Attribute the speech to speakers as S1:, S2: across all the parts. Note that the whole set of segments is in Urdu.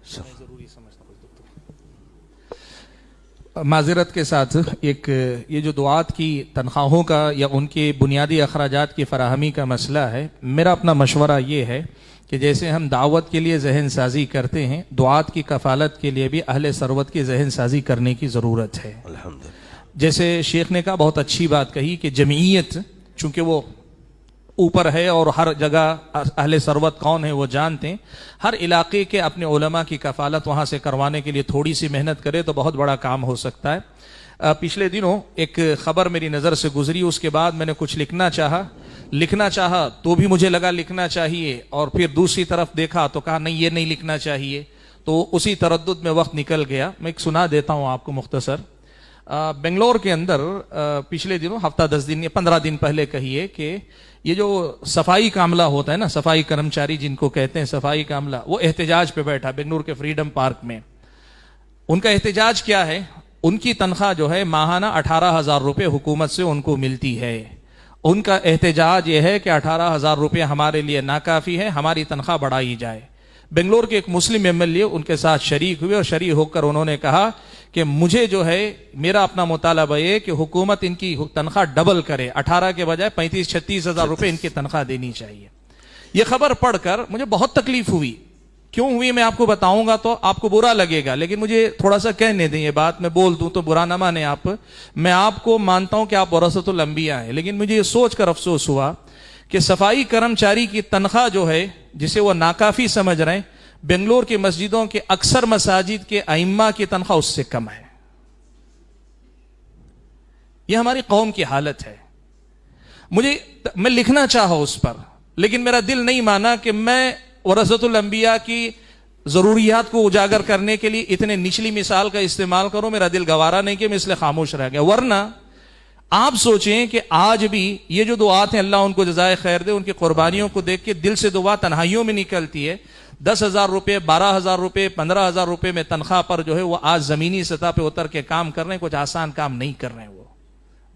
S1: ضروری سمجھتا معذرت کے ساتھ ایک یہ جو دعات کی تنخواہوں کا یا ان کے بنیادی اخراجات کی فراہمی کا مسئلہ ہے، میرا اپنا مشورہ یہ ہے کہ جیسے ہم دعوت کے لیے ذہن سازی کرتے ہیں، دعات کی کفالت کے لیے بھی اہل ثروت کی ذہن سازی کرنے کی ضرورت ہے۔ جیسے شیخ نے کہا، بہت اچھی بات کہی کہ جمعیت چونکہ وہ اوپر ہے اور ہر جگہ اہل ثروت کون ہے وہ جانتے ہیں، ہر علاقے کے اپنے علماء کی کفالت وہاں سے کروانے کے لیے تھوڑی سی محنت کرے تو بہت بڑا کام ہو سکتا ہے۔ پچھلے دنوں ایک خبر میری نظر سے گزری، اس کے بعد میں نے کچھ لکھنا چاہا تو بھی مجھے لگا لکھنا چاہیے، اور پھر دوسری طرف دیکھا تو کہا نہیں یہ نہیں لکھنا چاہیے، تو اسی تردد میں وقت نکل گیا۔ میں ایک سنا دیتا ہوں آپ کو مختصر۔ بنگلور کے اندر پچھلے دنوں ہفتہ 10 دن یا 15 دن پہلے کہیے کہ یہ جو صفائی کا عملہ ہوتا ہے نا، صفائی کرمچاری جن کو کہتے ہیں، صفائی کا عملہ، وہ احتجاج پہ بیٹھا بنگلور کے فریڈم پارک میں۔ ان کا احتجاج کیا ہے؟ ان کی تنخواہ جو ہے ماہانہ 18,000 روپے حکومت سے ان کو ملتی ہے۔ ان کا احتجاج یہ ہے کہ 18,000 روپے ہمارے لیے ناکافی ہے، ہماری تنخواہ بڑھائی جائے۔ بنگلور کے ایک مسلم ایم ایل اے ان کے ساتھ شریک ہوئے، اور شریک ہو کر انہوں نے کہا کہ مجھے جو ہے میرا اپنا مطالبہ یہ کہ حکومت ان کی تنخواہ ڈبل کرے، 18 کے بجائے 35-36 ہزار روپے ان کی تنخواہ دینی چاہیے۔ یہ خبر پڑھ کر مجھے بہت تکلیف ہوئی۔ کیوں ہوئی میں آپ کو بتاؤں گا تو آپ کو برا لگے گا، لیکن مجھے تھوڑا سا کہنے دیں، یہ بات میں بول دوں تو برا نہ مانے آپ۔ میں آپ کو مانتا ہوں کہ آپ ورثۃ الانبیاء ہیں، لیکن مجھے یہ سوچ کر افسوس ہوا کہ صفائی کرمچاری کی تنخواہ جو ہے جسے وہ ناکافی سمجھ رہے ہیں، بنگلور کی مسجدوں کے اکثر مساجد کے ائمہ کی تنخواہ اس سے کم ہے۔ یہ ہماری قوم کی حالت ہے۔ میں لکھنا چاہا اس پر، لیکن میرا دل نہیں مانا کہ میں ورثۃ الانبیاء کی ضروریات کو اجاگر کرنے کے لیے اتنے نچلی مثال کا استعمال کروں۔ میرا دل گوارا نہیں کہ میں اس لیے خاموش رہ گیا۔ ورنہ آپ سوچیں کہ آج بھی یہ جو دعات ہیں، اللہ ان کو جزائے خیر دے، ان کی قربانیوں کو دیکھ کے دل سے دعا تنہائیوں میں نکلتی ہے۔ 10,000 روپے، 12,000 روپے، 15,000 روپے میں تنخواہ پر جو ہے وہ آج زمینی سطح پہ اتر کے کام کر رہے ہیں، کچھ آسان کام نہیں کر رہے ہیں، وہ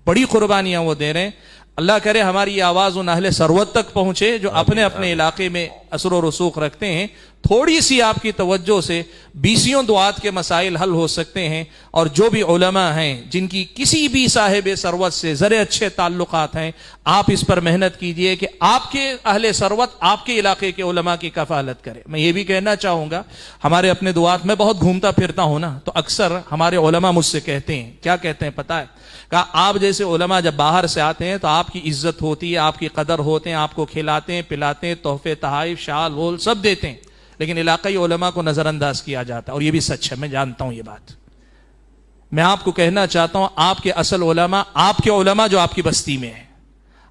S1: بڑی قربانیاں وہ دے رہے ہیں۔ اللہ کرے ہماری یہ آواز ان اہل ثروت تک پہنچے جو اپنے اپنے علاقے میں اثر و رسوخ رکھتے ہیں۔ تھوڑی سی آپ کی توجہ سے 20 دعات کے مسائل حل ہو سکتے ہیں، اور جو بھی علماء ہیں جن کی کسی بھی صاحب ثروت سے ذرے اچھے تعلقات ہیں، آپ اس پر محنت کیجئے کہ آپ کے اہل ثروت آپ کے علاقے کے علماء کی کفالت کرے۔ میں یہ بھی کہنا چاہوں گا، ہمارے اپنے دعات میں بہت گھومتا پھرتا ہوں نا، تو اکثر ہمارے علماء مجھ سے کہتے ہیں، کیا کہتے ہیں پتہ ہے؟ کہ آپ جیسے علماء جب باہر سے آتے ہیں تو آپ کی عزت ہوتی ہے، آپ کی قدر ہوتے ہیں، آپ کو کھلاتے ہیں، پلاتے ہیں، تحفے تحائف شال وول سب دیتے ہیں، لیکن علاقائی علماء کو نظر انداز کیا جاتا ہے، اور یہ بھی سچ ہے، میں جانتا ہوں یہ بات۔ میں آپ کو کہنا چاہتا ہوں، آپ کے اصل علماء آپ کے علماء جو آپ کی بستی میں ہیں۔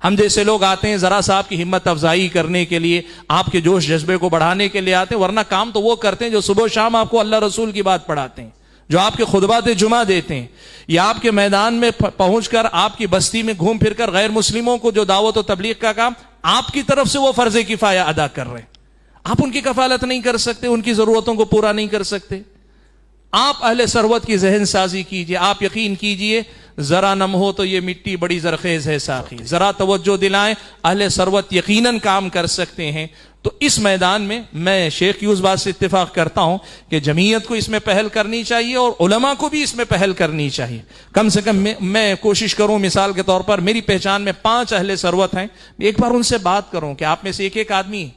S1: ہم جیسے لوگ آتے ہیں ذرا سا آپ کی ہمت افزائی کرنے کے لیے، آپ کے جوش جذبے کو بڑھانے کے لیے آتے ہیں، ورنہ کام تو وہ کرتے ہیں جو صبح و شام آپ کو اللہ رسول کی بات پڑھاتے ہیں، جو آپ کے خطبات جمعہ دیتے ہیں، یا آپ کے میدان میں پہنچ کر آپ کی بستی میں گھوم پھر کر غیر مسلموں کو جو دعوت و تبلیغ کا کام آپ کی طرف سے وہ فرض کفایہ ادا کر رہے ہیں۔ آپ ان کی کفالت نہیں کر سکتے، ان کی ضرورتوں کو پورا نہیں کر سکتے۔ آپ اہل ثروت کی ذہن سازی کیجئے۔ آپ یقین کیجئے، ذرا نم ہو تو یہ مٹی بڑی زرخیز ہے ساقی، ذرا توجہ دلائیں، اہل ثروت یقیناً کام کر سکتے ہیں۔ تو اس میدان میں میں شیخ کی اس بات سے اتفاق کرتا ہوں کہ جمعیت کو اس میں پہل کرنی چاہیے، اور علماء کو بھی اس میں پہل کرنی چاہیے۔ کم سے کم میں کوشش کروں، مثال کے طور پر میری پہچان میں 5 اہل ثروت ہیں، ایک بار ان سے بات کروں کہ آپ میں سے ایک آدمی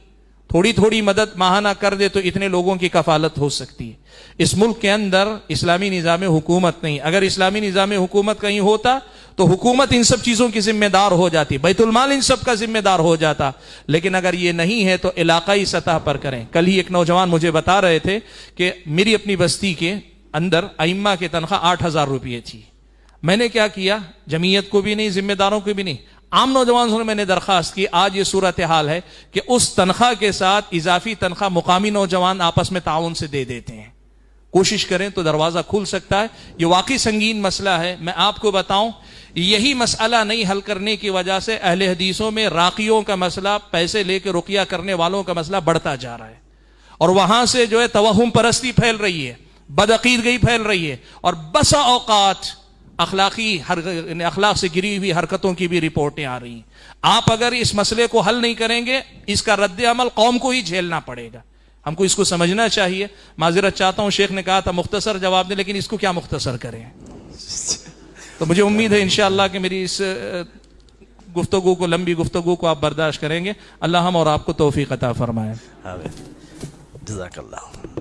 S1: تھوڑی تھوڑی مدد ماہانہ کر دے تو اتنے لوگوں کی کفالت ہو سکتی ہے۔ اس ملک کے اندر اسلامی نظام حکومت نہیں، اگر اسلامی نظام حکومت کہیں ہوتا تو حکومت ان سب چیزوں کی ذمہ دار ہو جاتی، بیت المال ان سب کا ذمہ دار ہو جاتا، لیکن اگر یہ نہیں ہے تو علاقائی سطح پر کریں۔ کل ہی ایک نوجوان مجھے بتا رہے تھے کہ میری اپنی بستی کے اندر ائمہ کی تنخواہ 8,000 روپے تھی۔ میں نے کیا کیا؟ جمعیت کو بھی نہیں، ذمہ داروں کو بھی نہیں، عام نوجوانوں سے میں نے درخواست کی۔ آج یہ صورتحال ہے کہ اس تنخواہ کے ساتھ اضافی تنخواہ مقامی نوجوان آپس میں تعاون سے دے دیتے ہیں۔ کوشش کریں تو دروازہ کھل سکتا ہے۔ یہ واقعی سنگین مسئلہ ہے۔ میں آپ کو بتاؤں، یہی مسئلہ نہیں حل کرنے کی وجہ سے اہل حدیثوں میں راقیوں کا مسئلہ، پیسے لے کے رقیہ کرنے والوں کا مسئلہ بڑھتا جا رہا ہے، اور وہاں سے جو ہے توہم پرستی پھیل رہی ہے، بدعقیدگی پھیل رہی ہے، اور بسا اوقات اخلاق سے گری ہوئی حرکتوں کی بھی رپورٹیں آ رہی ہیں۔ آپ اگر اس مسئلے کو حل نہیں کریں گے، اس کا رد عمل قوم کو ہی جھیلنا پڑے گا۔ ہم کو اس کو سمجھنا چاہیے. معذرت چاہتا ہوں، شیخ نے کہا تھا مختصر جواب دیں، لیکن اس کو کیا مختصر کریں. تو مجھے امید ہے انشاءاللہ کہ میری اس گفتگو کو، لمبی گفتگو کو آپ برداشت کریں گے. اللہ ہم اور آپ کو توفیق عطا فرمائے.
S2: جزاک اللہ.